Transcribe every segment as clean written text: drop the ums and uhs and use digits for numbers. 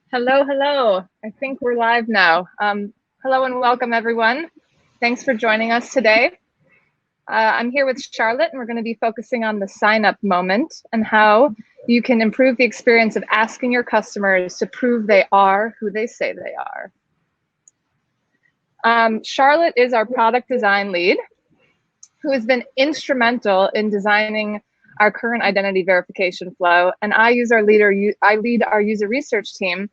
Hello, hello. I think we're live now. Hello and welcome, everyone. Thanks for joining us today. I'm here with Charlotte, and we're going to be focusing on the sign-up moment and how you can improve the experience of asking your customers to prove they are who they say they are. Charlotte is our product design lead, who has been instrumental in designing our current identity verification flow, and I lead our user research team.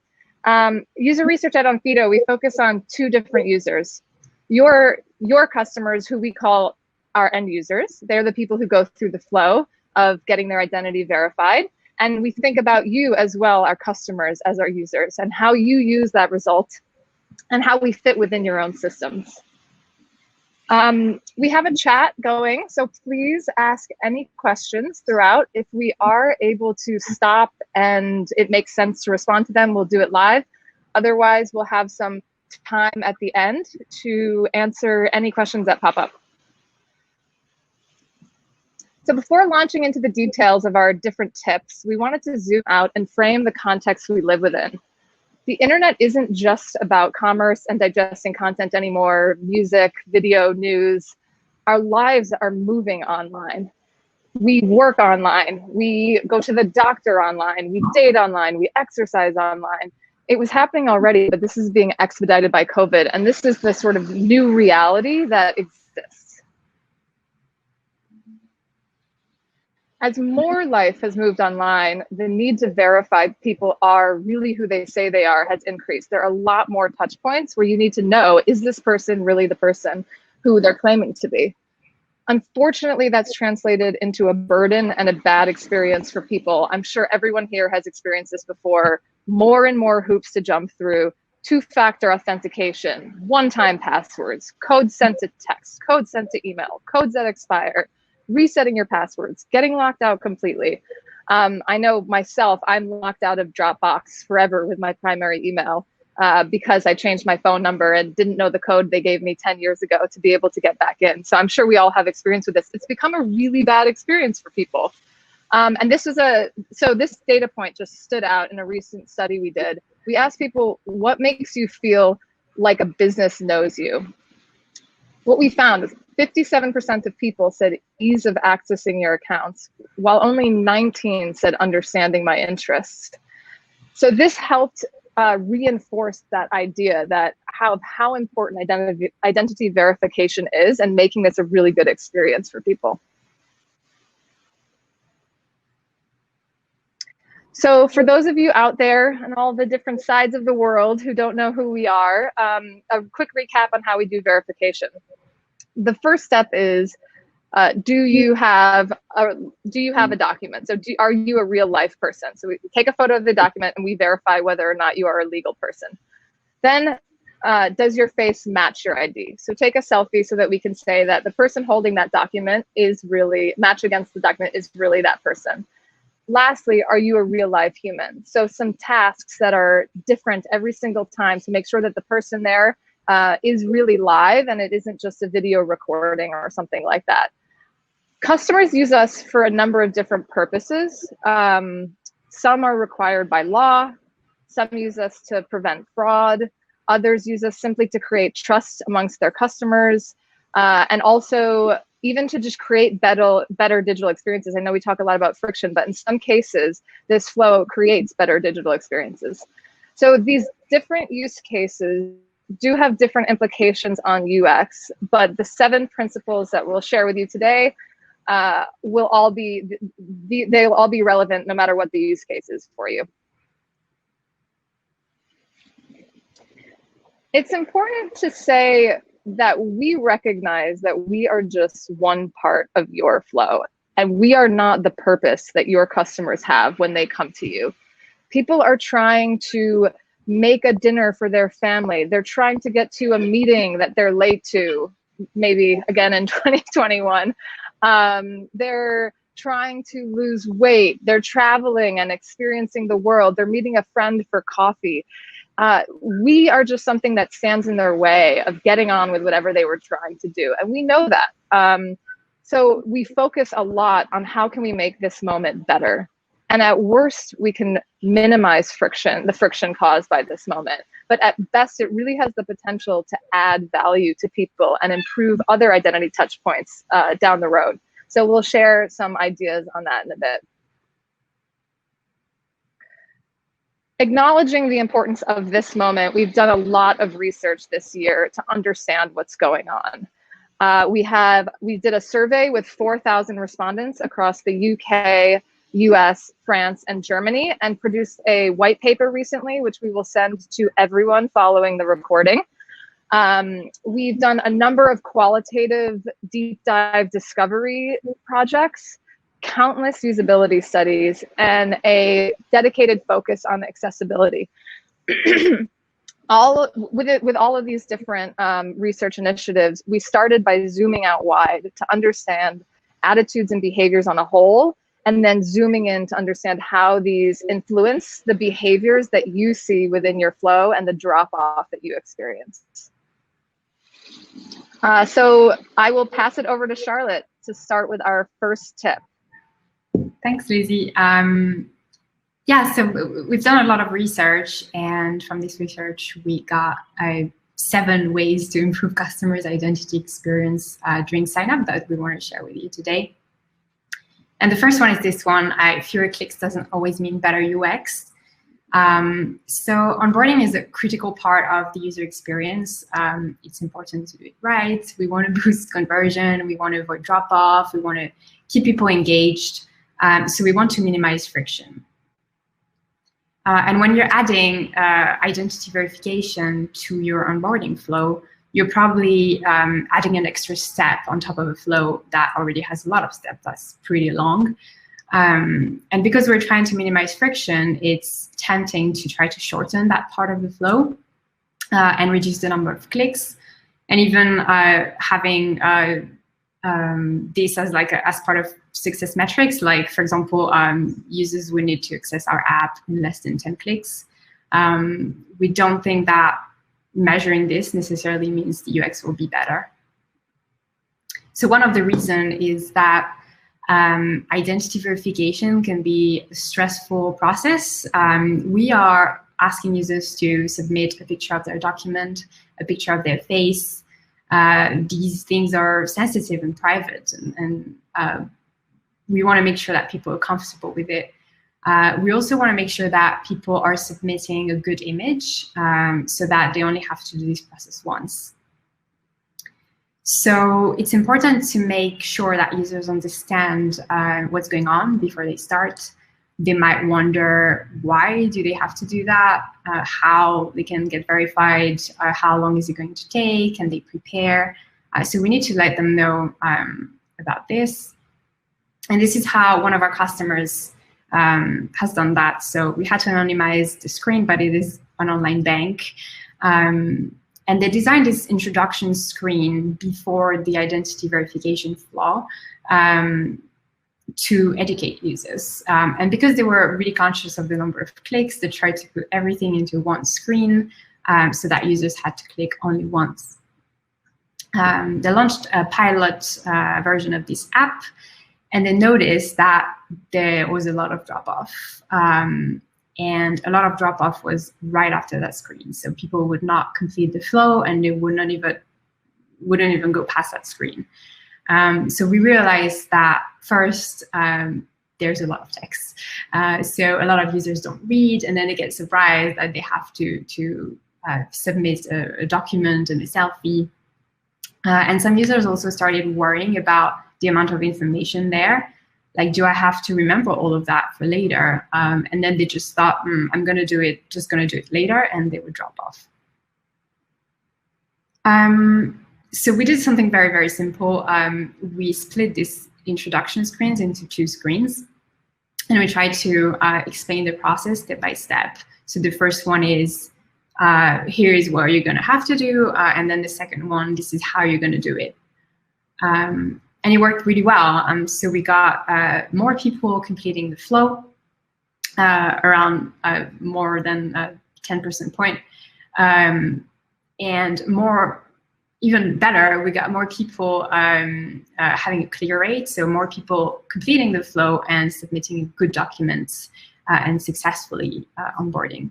User research at Onfido, we focus on two different users. Your customers, who we call our end users, they're the people who go through the flow of getting their identity verified. And we think about you as well, our customers, as our users, and how you use that result and how we fit within your own systems. We have a chat going, so please ask any questions throughout. If we are able to stop and it makes sense to respond to them, we'll do it live. Otherwise, we'll have some time at the end to answer any questions that pop up. So before launching into the details of our different tips, we wanted to zoom out and frame the context we live within. The internet isn't just about commerce and digesting content anymore, music, video, news. Our lives are moving online. We work online. We go to the doctor online. We date online. We exercise online. It was happening already, but this is being expedited by COVID. And this is the sort of new reality that exists. As more life has moved online, the need to verify people are really who they say they are has increased. There are a lot more touch points where you need to know, is this person really the person who they're claiming to be? Unfortunately, that's translated into a burden and a bad experience for people. I'm sure everyone here has experienced this before. More and more hoops to jump through, two-factor authentication, one-time passwords, code sent to text, code sent to email, codes that expire, resetting your passwords, getting locked out completely. I know myself, I'm locked out of Dropbox forever with my primary email because I changed my phone number and didn't know the code they gave me 10 years ago to be able to get back in. So I'm sure we all have experience with this. It's become a really bad experience for people. And this data point just stood out in a recent study we did. We asked people, what makes you feel like a business knows you? What we found is 57% of people said ease of accessing your accounts, while only 19 said understanding my interests. So this helped reinforce that idea that how important identity verification is, and making this a really good experience for people. So for those of you out there and all the different sides of the world who don't know who we are, a quick recap on how we do verification. The first step is, do you have a document? So are you a real life person? So we take a photo of the document and we verify whether or not you are a legal person. Then does your face match your ID? So take a selfie so that we can say that the person holding that document is really matched against the document is really that person. Lastly, are you a real life human? So some tasks that are different every single time to make sure that the person there is really live and it isn't just a video recording or something like that. Customers use us for a number of different purposes. Some are required by law. Some use us to prevent fraud. Others use us simply to create trust amongst their customers, and also even to just create better digital experiences. I know we talk a lot about friction, but in some cases, this flow creates better digital experiences. So these different use cases do have different implications on UX, but the 7 principles that we'll share with you today will all be relevant no matter what the use case is for you. It's important to say that we recognize that we are just one part of your flow, and we are not the purpose that your customers have when they come to you. People are trying to make a dinner for their family. They're trying to get to a meeting that they're late to, maybe again in 2021. They're trying to lose weight. They're traveling and experiencing the world. They're meeting a friend for coffee. We are just something that stands in their way of getting on with whatever they were trying to do. And we know that. So we focus a lot on how can we make this moment better. And at worst, we can minimize friction, the friction caused by this moment. But at best, it really has the potential to add value to people and improve other identity touch points down the road. So we'll share some ideas on that in a bit. Acknowledging the importance of this moment, we've done a lot of research this year to understand what's going on. We did a survey with 4,000 respondents across the UK, US, France, and Germany, and produced a white paper recently, which we will send to everyone following the recording. We've done a number of qualitative deep dive discovery projects, countless usability studies, and a dedicated focus on accessibility. With all of these different research initiatives, we started by zooming out wide to understand attitudes and behaviors on a whole, and then zooming in to understand how these influence the behaviors that you see within your flow and the drop-off that you experience. So I will pass it over to Charlotte to start with our first tip. Thanks, Lizzie. Yeah, so we've done a lot of research, and from this research, we got 7 ways to improve customers' identity experience during sign-up that we want to share with you today. And the first one is this one: fewer clicks doesn't always mean better UX. So onboarding is a critical part of the user experience. It's important to do it right. We want to boost conversion. We want to avoid drop-off. We want to keep people engaged. So we want to minimize friction. And when you're adding identity verification to your onboarding flow, you're probably adding an extra step on top of a flow that already has a lot of steps. That's pretty long. And because we're trying to minimize friction, it's tempting to try to shorten that part of the flow and reduce the number of clicks, and even having this as as part of success metrics, like, for example, users will need to access our app in less than 10 clicks. We don't think that measuring this necessarily means the UX will be better. So one of the reasons is that identity verification can be a stressful process. We are asking users to submit a picture of their document, a picture of their face. These things are sensitive and private, and we want to make sure that people are comfortable with it. We also want to make sure that people are submitting a good image so that they only have to do this process once. So it's important to make sure that users understand what's going on before they start. They might wonder, why do they have to do that? How they can get verified? How long is it going to take? Can they prepare? So we need to let them know about this. And this is how one of our customers has done that. So we had to anonymize the screen, but it is an online bank. And they designed this introduction screen before the identity verification flow to educate users. And because they were really conscious of the number of clicks, they tried to put everything into one screen so that users had to click only once. They launched a pilot version of this app, and they noticed that there was a lot of drop-off. And a lot of drop-off was right after that screen. So people would not complete the flow, and they wouldn't even go past that screen. So we realized that first, there's a lot of text. So a lot of users don't read, and then they get surprised that they have to submit a document and a selfie. And some users also started worrying about the amount of information there. Like, do I have to remember all of that for later? And then they just thought, I'm going to do it, just going to do it later, and they would drop off. So we did something very, very simple. We split this introduction screens into 2 screens, and we tried to explain the process step by step. So the first one is, here is what you're going to have to do, and then the second one, this is how you're going to do it. And it worked really well. So we got more people completing the flow, around more than 10% point, and more even better, we got more people having a clear rate, so more people completing the flow and submitting good documents and successfully onboarding.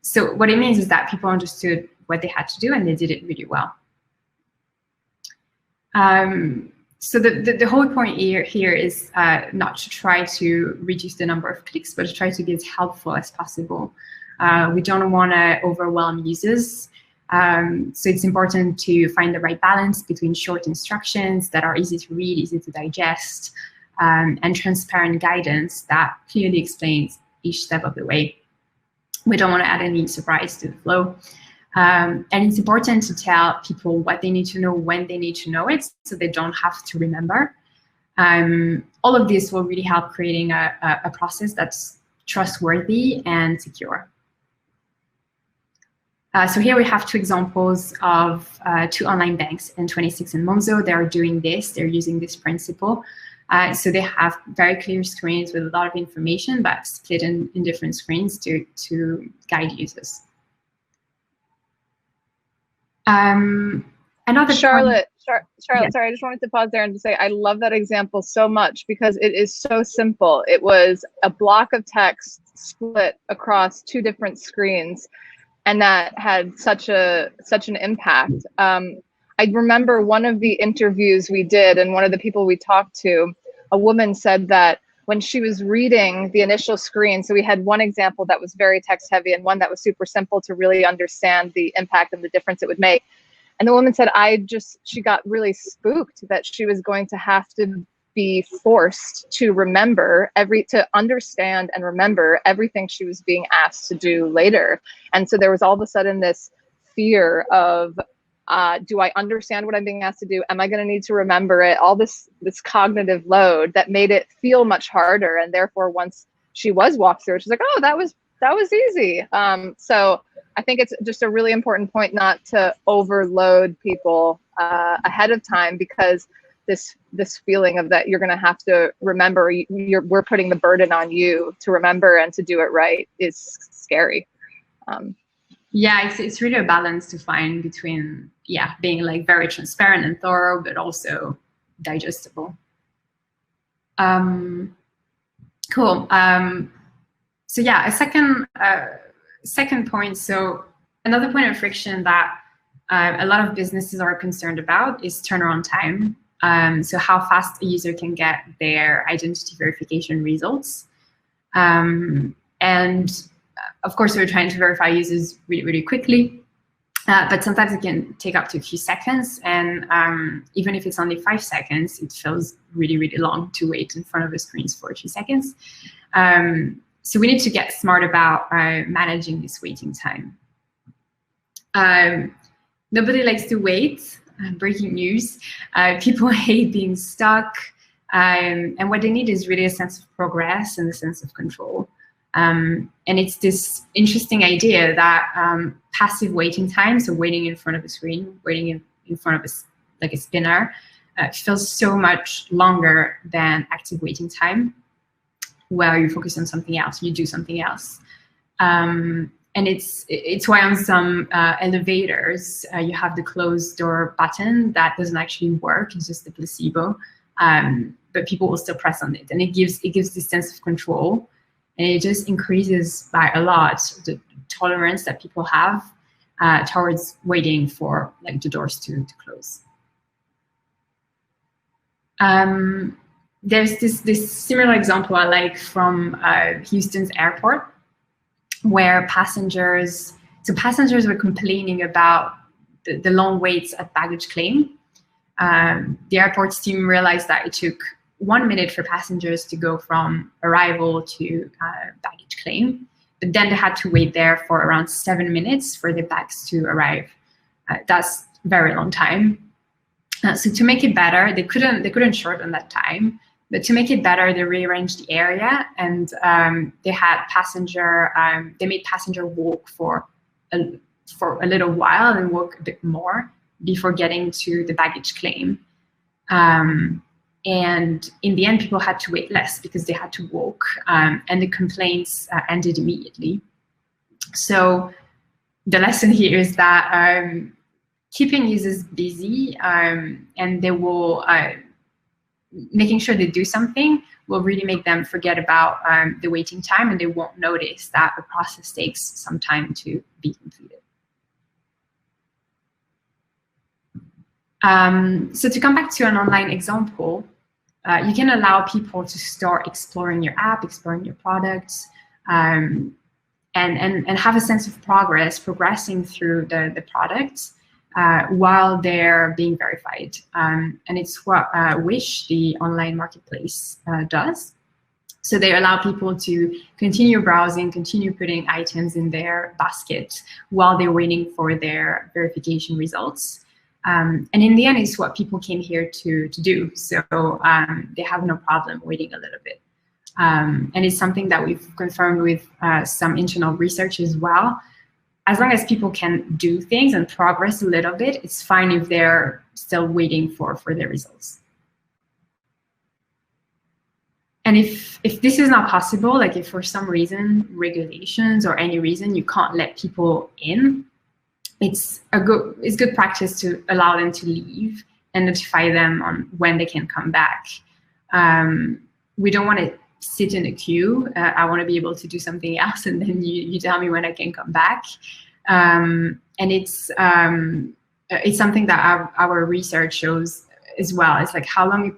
So what it means is that people understood what they had to do and they did it really well. So the whole point here is not to try to reduce the number of clicks, but to try to be as helpful as possible. We don't want to overwhelm users. So it's important to find the right balance between short instructions that are easy to read, easy to digest, and transparent guidance that clearly explains each step of the way. We don't want to add any surprise to the flow. And it's important to tell people what they need to know when they need to know it, so they don't have to remember. All of this will really help creating a process that's trustworthy and secure. So here we have two examples of two online banks, N26 and Monzo. They are doing this. They're using this principle. So they have very clear screens with a lot of information, but split in different screens to guide users. Charlotte, Yes. sorry, I just wanted to pause there and just say I love that example so much because it is so simple. It was a block of text split across two different screens, and that had such an impact. I remember one of the interviews we did, and one of the people we talked to, a woman said that when she was reading the initial screen, so we had one example that was very text heavy and one that was super simple to really understand the impact and the difference it would make. And the woman said, she got really spooked that she was going to have to be forced to to understand and remember everything she was being asked to do later. And so there was all of a sudden this fear of, do I understand what I'm being asked to do? Am I going to need to remember it? All this cognitive load that made it feel much harder. And therefore, once she was walked through, she's like, oh, that was easy. So I think it's just a really important point not to overload people ahead of time, because this feeling of that you're going to have to remember, we're putting the burden on you to remember and to do it right is scary. Yeah, it's really a balance to find between, being like very transparent and thorough, but also digestible. Cool. So yeah, a second point. So another point of friction that a lot of businesses are concerned about is turnaround time. So how fast a user can get their identity verification results. And of course, we're trying to verify users really, really quickly, but sometimes it can take up to a few seconds. And even if it's only 5 seconds, it feels really, really long to wait in front of the screens for a few seconds. So we need to get smart about managing this waiting time. Nobody likes to wait. Breaking news. People hate being stuck. And what they need is really a sense of progress and a sense of control. And it's this interesting idea that passive waiting time, so waiting in front of a screen, waiting in front of a spinner, feels so much longer than active waiting time, where you focus on something else, you do something else. And it's why on some elevators, you have the closed door button that doesn't actually work, it's just a placebo, but people will still press on it. And it gives this sense of control. And it just increases by a lot the tolerance that people have towards waiting for like the doors to close. There's this similar example I like from Houston's airport, where passengers were complaining about the long waits at baggage claim. The airport's team realized that it took 1 minute for passengers to go from arrival to baggage claim, but then they had to wait there for around 7 minutes for the bags to arrive. That's a very long time. So to make it better, they couldn't shorten that time. But to make it better, they rearranged the area, and they made passenger walk for a little while and walk a bit more before getting to the baggage claim. And in the end, people had to wait less because they had to walk, and the complaints ended immediately. So the lesson here is that keeping users busy, and they will making sure they do something will really make them forget about the waiting time, and they won't notice that the process takes some time to be completed. So to come back to an online example, you can allow people to start exploring your app, exploring your products, and have a sense of progressing through the products while they're being verified. And it's what Wish, the online marketplace, does. So they allow people to continue browsing, continue putting items in their basket while they're waiting for their verification results. And in the end, it's what people came here to do. So they have no problem waiting a little bit. And it's something that we've confirmed with some internal research as well. As long as people can do things and progress a little bit, it's fine if they're still waiting for their results. And if this is not possible, like if for some reason, regulations or any reason, you can't let people in, it's good practice to allow them to leave and notify them on when they can come back. We don't want to sit in a queue. I want to be able to do something else, and then you tell me when I can come back. And it's something that our research shows as well. It's like how long,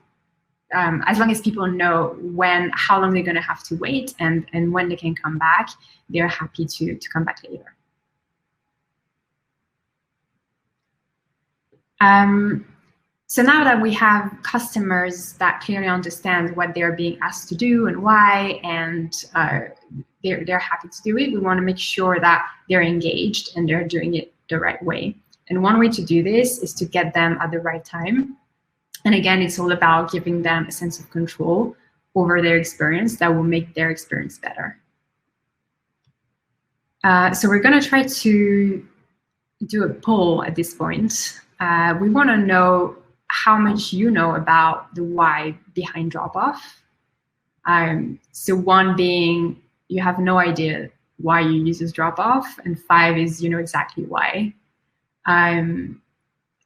as long as people know how long they're going to have to wait and when they can come back, they're happy to come back later. So now that we have customers that clearly understand what they're being asked to do and why, and they're happy to do it, we want to make sure that they're engaged and they're doing it the right way. And one way to do this is to get them at the right time. And again, it's all about giving them a sense of control over their experience that will make their experience better. So we're going to try to do a poll at this point. We want to know how much you know about the why behind drop-off. So 1 being you have no idea why your users drop off, and 5 is you know exactly why.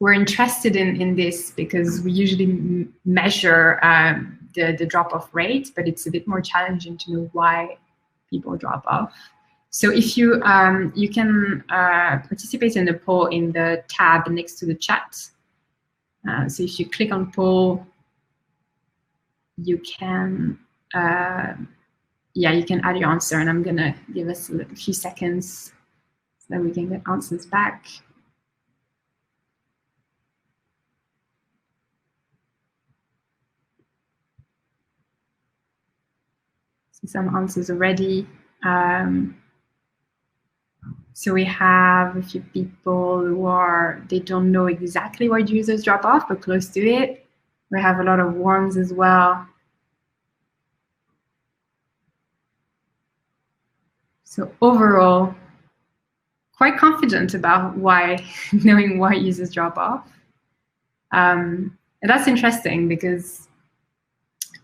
We're interested in this because we usually measure the drop-off rate, but it's a bit more challenging to know why people drop off. So if you can participate in the poll in the tab next to the chat. So if you click on poll, you can you can add your answer, and I'm gonna give us a few seconds so that we can get answers back. So some answers already. So we have a few people who they don't know exactly why users drop off, but close to it. We have a lot of ones as well. So overall, quite confident about knowing why users drop off. And that's interesting because,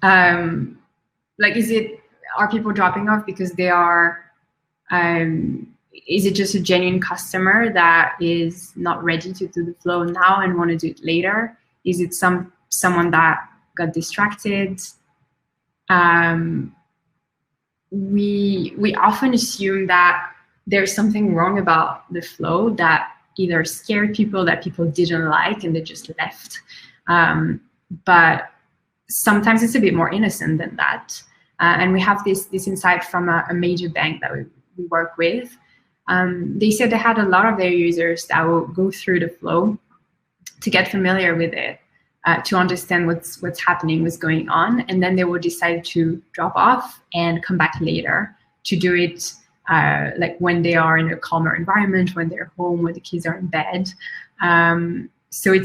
are people dropping off because they are, is it just a genuine customer that is not ready to do the flow now and want to do it later? Is it someone that got distracted? We often assume that there's something wrong about the flow that either scared people, that people didn't like, and they just left. But sometimes it's a bit more innocent than that. And we have this insight from a major bank that we work with. They said they had a lot of their users that will go through the flow to get familiar with it, to understand what's happening, what's going on, and then they will decide to drop off and come back later to do it like when they are in a calmer environment, when they're home, when the kids are in bed. So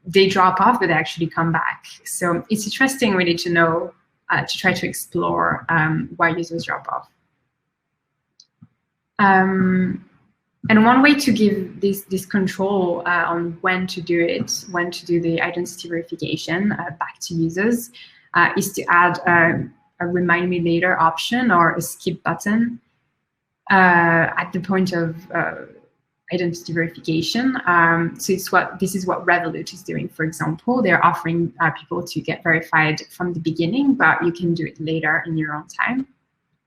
they drop off, but they actually come back. So it's interesting really to know, to try to explore why users drop off. And one way to give this control on when to do it, when to do the identity verification back to users, is to add a remind me later option or a skip button at the point of identity verification. So this is what Revolut is doing, for example. They're offering people to get verified from the beginning, but you can do it later in your own time.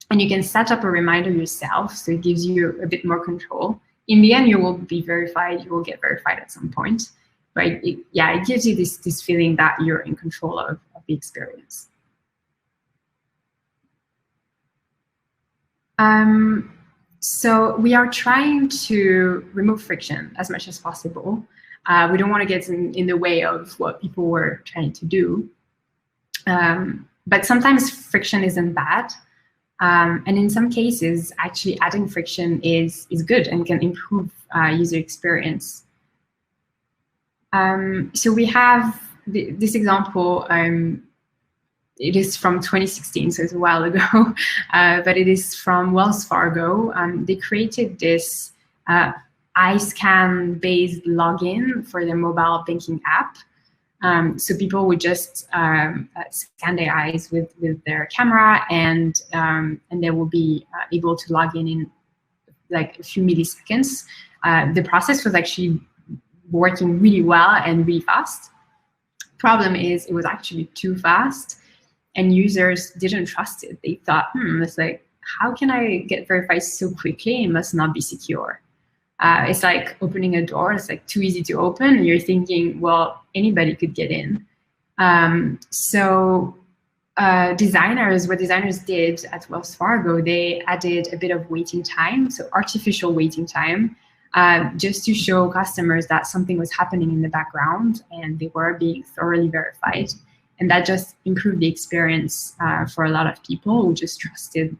And you can set up a reminder yourself, so it gives you a bit more control. In the end, you will be verified, you will get verified at some point. But it gives you this feeling that you're in control of the experience. So we are trying to remove friction as much as possible. We don't want to get in the way of what people were trying to do. But sometimes friction isn't bad. And in some cases, actually adding friction is good and can improve user experience. So we have this example. It is from 2016, so it's a while ago, but it is from Wells Fargo. They created this iScan-based login for their mobile banking app. So people would just scan their eyes with their camera, and they will be able to log in like a few milliseconds. The process was actually working really well and really fast. Problem is, it was actually too fast, and users didn't trust it. They thought, it's like, how can I get verified so quickly? It must not be secure. It's like opening a door. It's like too easy to open, and you're thinking, well, anybody could get in. What designers did at Wells Fargo, they added a bit of waiting time, so artificial waiting time, just to show customers that something was happening in the background and they were being thoroughly verified. And that just improved the experience for a lot of people who just trusted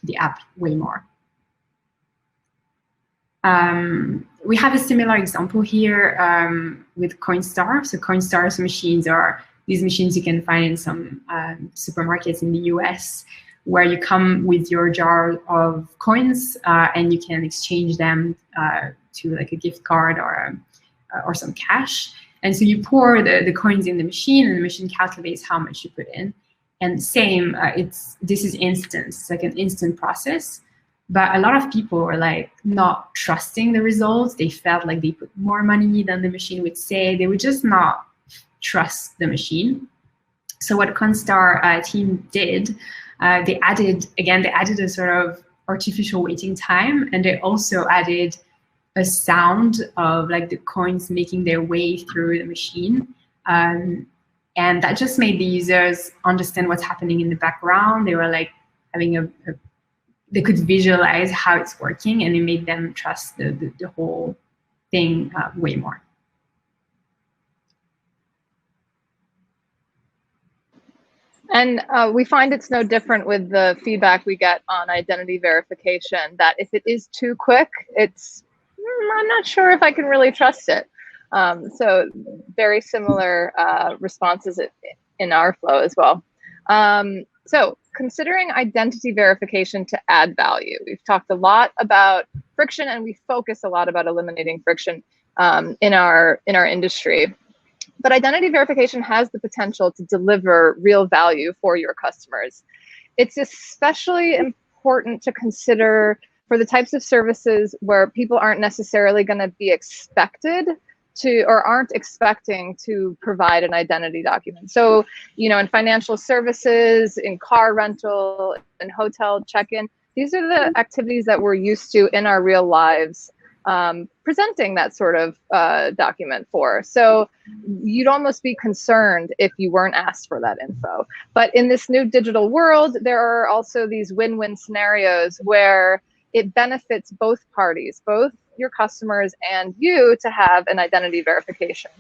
the app way more. We have a similar example here with Coinstar. So Coinstar's machines are these machines you can find in some supermarkets in the US, where you come with your jar of coins and you can exchange them to like a gift card or some cash. And so you pour the coins in the machine, and the machine calculates how much you put in. And same, this is instant. It's like an instant process. But a lot of people were like not trusting the results. They felt like they put more money than the machine would say. They would just not trust the machine. So what Coinstar team did, they added a sort of artificial waiting time, and they also added a sound of like the coins making their way through the machine. And that just made the users understand what's happening in the background. They were like having they could visualize how it's working, and it made them trust the whole thing way more. And we find it's no different with the feedback we get on identity verification, that if it is too quick, I'm not sure if I can really trust it. So very ssimilar responses in our flow as well. So considering identity verification to add value, we've talked a lot about friction, and we focus a lot about eliminating friction in our industry. But identity verification has the potential to deliver real value for your customers. It's especially important to consider for the types of services where people aren't necessarily going to be expected to, or aren't expecting to provide an identity document. So, in financial services, in car rental, in hotel check-in, these are the activities that we're used to in our real lives, presenting that sort of document for. So you'd almost be concerned if you weren't asked for that info. But in this new digital world, there are also these win-win scenarios where it benefits both parties, both your customers and you, to have an identity verification.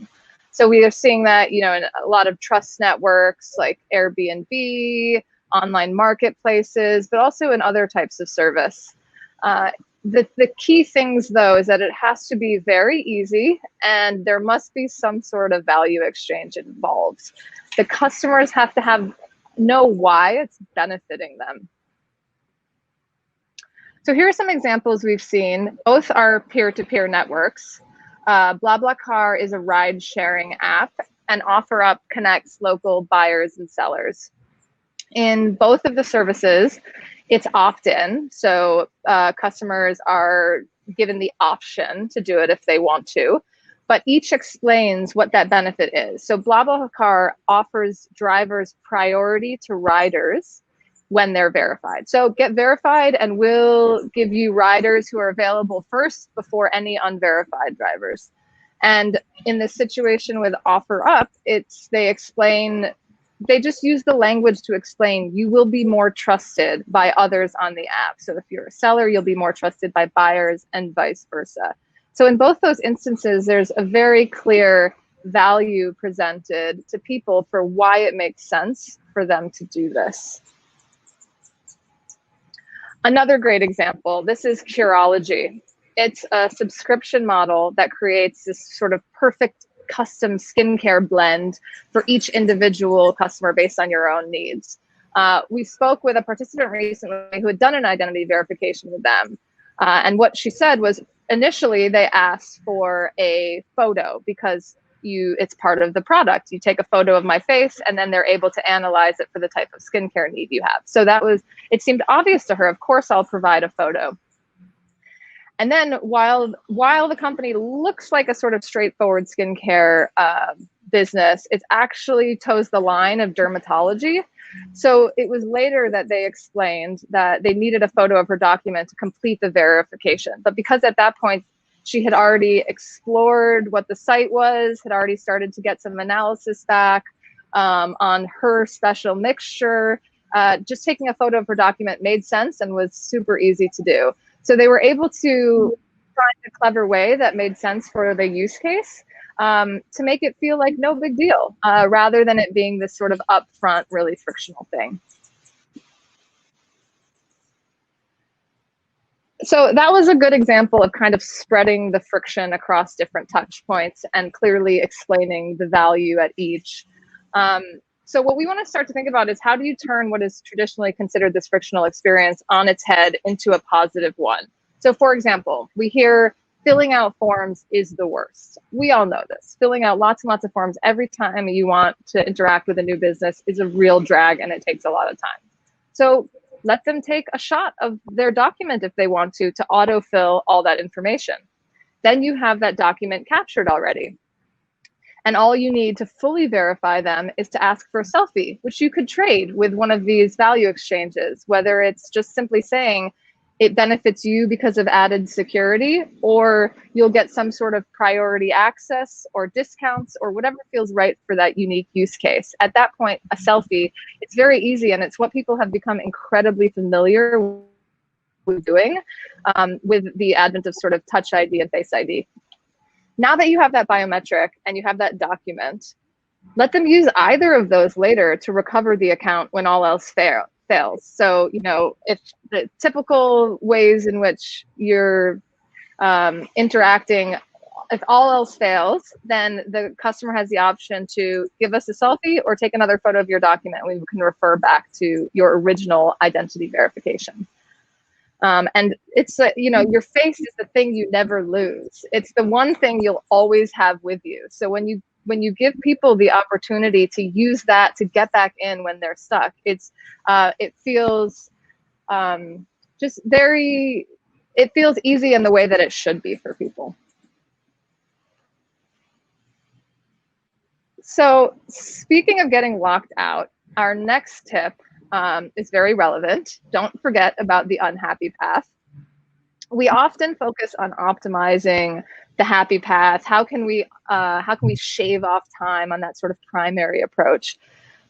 So we are seeing that, in a lot of trust networks like Airbnb, online marketplaces, but also in other types of service. The key things, though, is that it has to be very easy, and there must be some sort of value exchange involved. The customers have to know why it's benefiting them. So here are some examples we've seen. Both are peer-to-peer networks. BlaBlaCar is a ride-sharing app, and OfferUp connects local buyers and sellers. In both of the services, it's opt-in, so customers are given the option to do it if they want to, but each explains what that benefit is. So BlaBlaCar offers drivers priority to riders when they're verified. So get verified and we'll give you riders who are available first before any unverified drivers. And in this situation with OfferUp, they just use the language to explain you will be more trusted by others on the app. So if you're a seller, you'll be more trusted by buyers and vice versa. So in both those instances, there's a very clear value presented to people for why it makes sense for them to do this. Another great example, this is Curology. It's a subscription model that creates this sort of perfect custom skincare blend for each individual customer based on your own needs. We spoke with a participant recently who had done an identity verification with them. And what she said was initially they asked for a photo because it's part of the product. You take a photo of my face and then they're able to analyze it for the type of skincare need you have. So it seemed obvious to her, of course I'll provide a photo. And then while the company looks like a sort of straightforward skincare business, it actually toes the line of dermatology. So it was later that they explained that they needed a photo of her document to complete the verification. But because at that point, she had already explored what the site was, had already started to get some analysis back on her special mixture, just taking a photo of her document made sense and was super easy to do. So they were able to find a clever way that made sense for the use case to make it feel like no big deal, rather than it being this sort of upfront, really frictional thing. So that was a good example of kind of spreading the friction across different touch points and clearly explaining the value at each. So what we want to start to think about is how do you turn what is traditionally considered this frictional experience on its head into a positive one? So for example, we hear filling out forms is the worst. We all know this. Filling out lots and lots of forms every time you want to interact with a new business is a real drag and it takes a lot of time. So let them take a shot of their document if they want to autofill all that information. Then you have that document captured already. And all you need to fully verify them is to ask for a selfie, which you could trade with one of these value exchanges, whether it's just simply saying it benefits you because of added security, or you'll get some sort of priority access or discounts or whatever feels right for that unique use case. At that point, a selfie, it's very easy and it's what people have become incredibly familiar with doing with the advent of sort of Touch ID and Face ID. Now that you have that biometric and you have that document, let them use either of those later to recover the account when all else fails. So, if the typical ways in which you're interacting, if all else fails, then the customer has the option to give us a selfie or take another photo of your document. We can refer back to your original identity verification. And it's, your face is the thing you never lose. It's the one thing you'll always have with you. So when you give people the opportunity to use that to get back in when they're stuck, it feels it feels easy in the way that it should be for people. So speaking of getting locked out, our next tip is very relevant. Don't forget about the unhappy path. We often focus on optimizing the happy path. How can we shave off time on that sort of primary approach?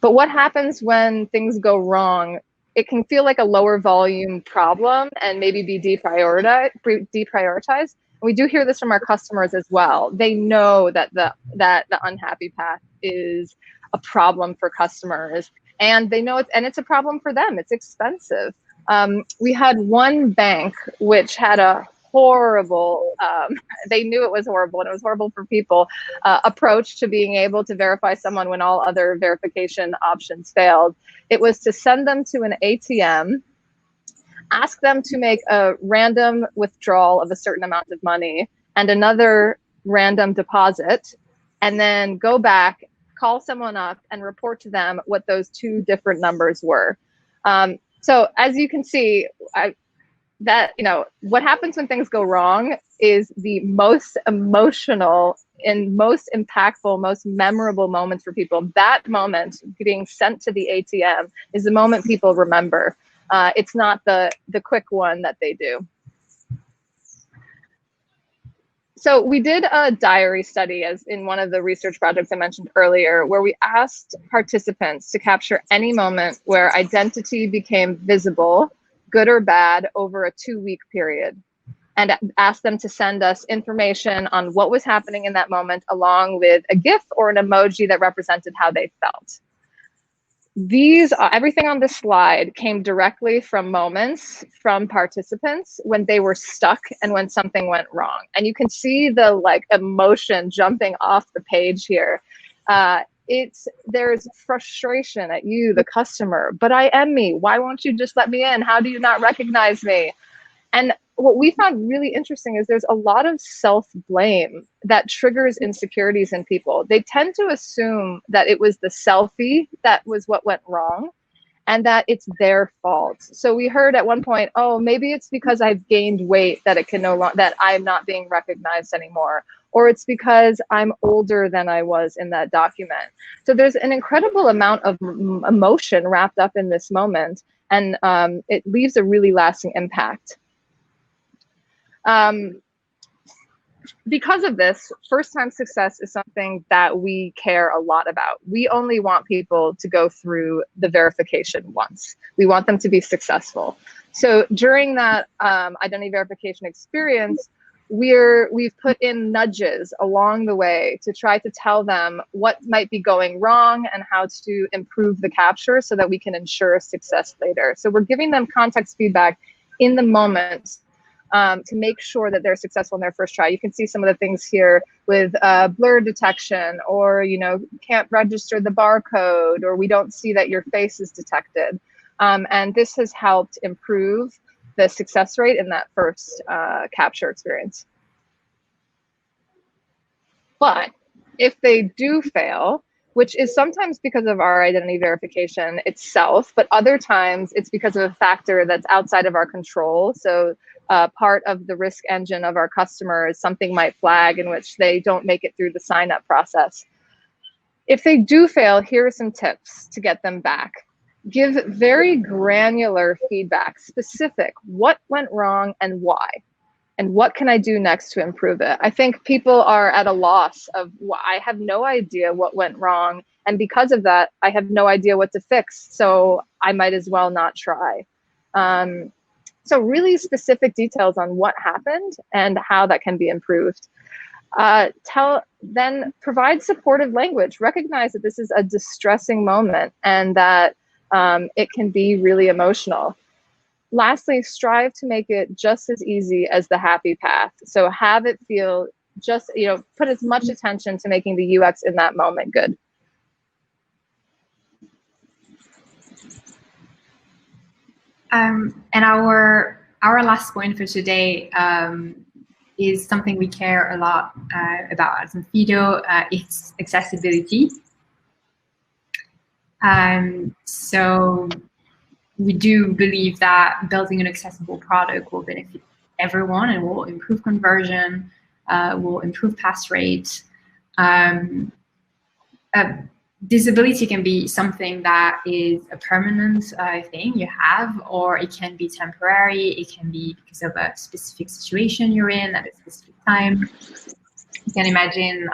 But what happens when things go wrong? It can feel like a lower volume problem and maybe be deprioritized. We do hear this from our customers as well. They know that the unhappy path is a problem for customers. And they know it's a problem for them. It's expensive. We had one bank which had a horrible, they knew it was horrible and it was horrible for people, approach to being able to verify someone when all other verification options failed. It was to send them to an ATM, ask them to make a random withdrawal of a certain amount of money and another random deposit, and then go back call someone up and report to them what those two different numbers were. So as you can see, what happens when things go wrong is the most emotional and most impactful, most memorable moments for people. That moment, being sent to the ATM, is the moment people remember. It's not the quick one that they do. So we did a diary study, as in one of the research projects I mentioned earlier, where we asked participants to capture any moment where identity became visible, good or bad, over a 2-week period, and asked them to send us information on what was happening in that moment, along with a GIF or an emoji that represented how they felt. Everything on this slide came directly from moments from participants when they were stuck and when something went wrong. And you can see the emotion jumping off the page here. There's frustration at you, the customer, but I am me. Why won't you just let me in? How do you not recognize me? And what we found really interesting is there's a lot of self-blame that triggers insecurities in people. They tend to assume that it was the selfie that was what went wrong and that it's their fault. So we heard at one point, oh, maybe it's because I've gained weight that it can that I'm not being recognized anymore, or it's because I'm older than I was in that document. So there's an incredible amount of emotion wrapped up in this moment, and it leaves a really lasting impact. Because of this, first-time success is something that we care a lot about. We only want people to go through the verification once. We want them to be successful. So during that identity verification experience, we've put in nudges along the way to try to tell them what might be going wrong and how to improve the capture so that we can ensure success later. So we're giving them context feedback in the moment to make sure that they're successful in their first try. You can see some of the things here with blur detection, or can't register the barcode, or we don't see that your face is detected. And this has helped improve the success rate in that first capture experience. But if they do fail, which is sometimes because of our identity verification itself, but other times it's because of a factor that's outside of our control. So part of the risk engine of our customers, something might flag in which they don't make it through the sign-up process. If they do fail, here are some tips to get them back. Give very granular feedback, specific, what went wrong and why, and what can I do next to improve it? I think people are at a loss of, I have no idea what went wrong, and because of that, I have no idea what to fix, so I might as well not try. So really specific details on what happened and how that can be improved. Then provide supportive language. Recognize that this is a distressing moment and that it can be really emotional. Lastly, strive to make it just as easy as the happy path. So have it feel just, put as much attention to making the UX in that moment good. And our last point for today is something we care a lot about at Onfido. It's accessibility. So we do believe that building an accessible product will benefit everyone and will improve conversion, will improve pass rate. Disability can be something that is a permanent thing you have, or it can be temporary. It can be because of a specific situation you're in at a specific time. You can imagine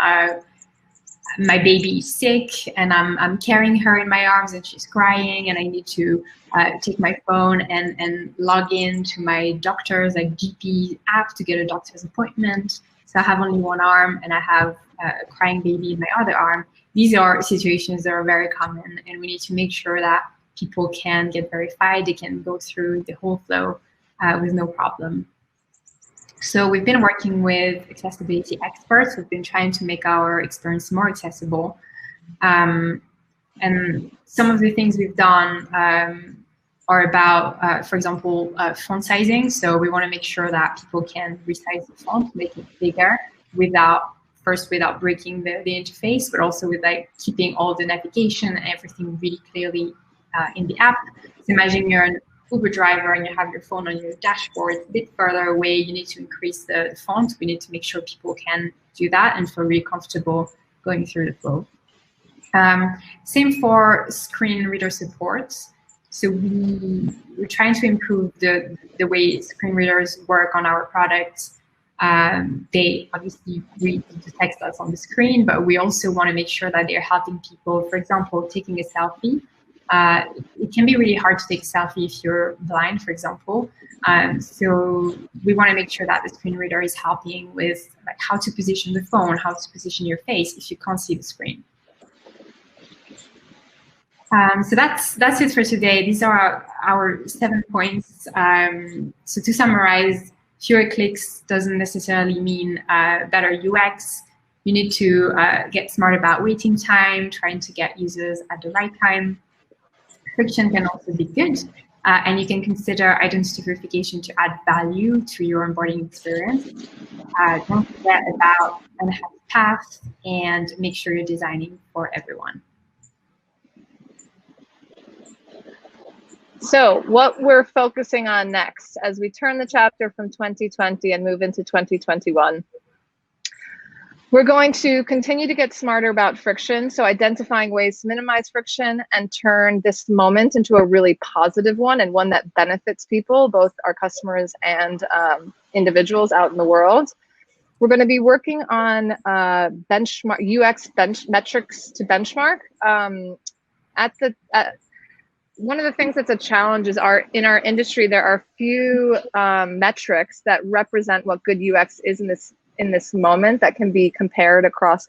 my baby is sick and I'm carrying her in my arms and she's crying, and I need to take my phone and log in to my doctor's GP app to get a doctor's appointment. So I have only one arm and I have a crying baby in my other arm. These are situations that are very common, and we need to make sure that people can get verified, they can go through the whole flow with no problem. So we've been working with accessibility experts. We've been trying to make our experience more accessible. And some of the things we've done are about, for example, font sizing. So we want to make sure that people can resize the font, make it bigger without first without breaking the interface, but also with like keeping all the navigation and everything really clearly in the app. So imagine you're an Uber driver and you have your phone on your dashboard. It's a bit further away. You need to increase the font. We need to make sure people can do that and feel really comfortable going through the flow. Same for screen reader support. So we're trying to improve the way screen readers work on our products. They obviously read the text that's on the screen, but we also want to make sure that they're helping people. For example, taking a selfie. It can be really hard to take a selfie if you're blind, for example. So we want to make sure that the screen reader is helping with like how to position the phone, how to position your face if you can't see the screen. So that's it for today. These are our 7 points. So to summarize, fewer clicks doesn't necessarily mean better UX. You need to get smart about waiting time, trying to get users at the right time. Friction can also be good, and you can consider identity verification to add value to your onboarding experience. Don't forget about a happy path, and make sure you're designing for everyone. So what we're focusing on next as we turn the chapter from 2020 and move into 2021, we're going to continue to get smarter about friction. So identifying ways to minimize friction and turn this moment into a really positive one and one that benefits people, both our customers and individuals out in the world. We're going to be working on UX metrics to benchmark. One of the things that's a challenge is in our industry, there are few metrics that represent what good UX is in this moment that can be compared across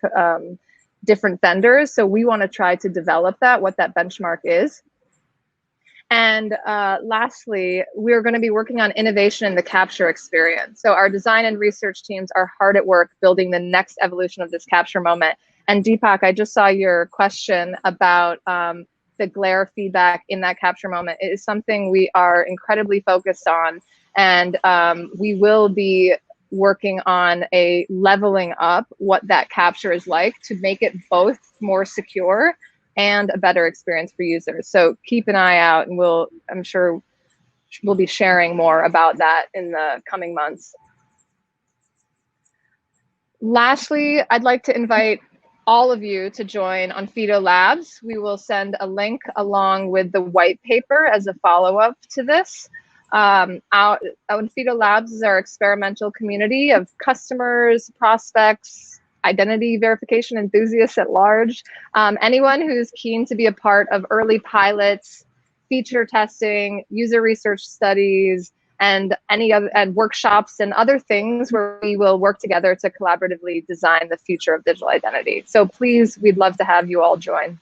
different vendors. So we want to try to develop what that benchmark is. And lastly, we're going to be working on innovation in the capture experience. So our design and research teams are hard at work building the next evolution of this capture moment. And Deepak, I just saw your question about the glare feedback in that capture moment. It is something we are incredibly focused on, and we will be working on a leveling up what that capture is like to make it both more secure and a better experience for users. So keep an eye out, and I'm sure we'll be sharing more about that in the coming months. Lastly, I'd like to invite all of you to join Onfido Labs. We will send a link along with the white paper as a follow-up to this. Onfido Labs is our experimental community of customers, prospects, identity verification enthusiasts at large, anyone who's keen to be a part of early pilots, feature testing, user research studies, and workshops and other things where we will work together to collaboratively design the future of digital identity. So please, we'd love to have you all join.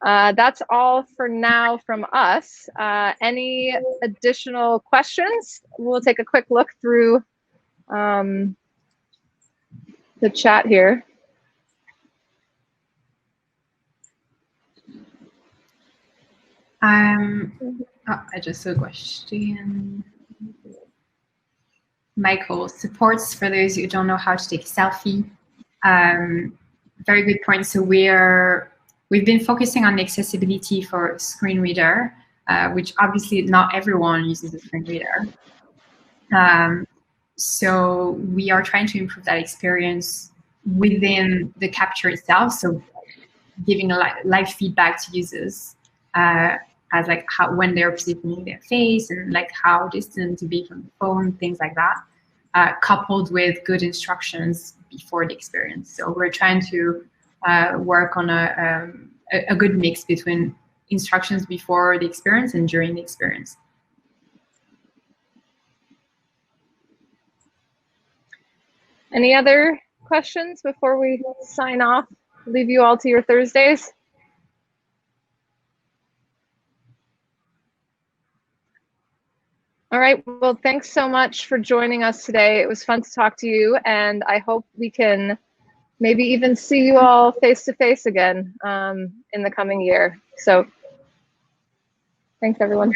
That's all for now from us. Any additional questions? We'll take a quick look through the chat here. I just saw a question. Michael, supports for those who don't know how to take a selfie. Very good point. So we've been focusing on the accessibility for screen reader, which obviously not everyone uses a screen reader. So we are trying to improve that experience within the capture itself. So giving a live feedback to users as like when they're positioning their face and like how distant to be from the phone, things like that, coupled with good instructions before the experience. So we're trying to work on a good mix between instructions before the experience and during the experience. Any other questions before we sign off? Leave you all to your Thursdays. All right, well, thanks so much for joining us today. It was fun to talk to you, and I hope we can maybe even see you all face-to-face again in the coming year. So thanks, everyone.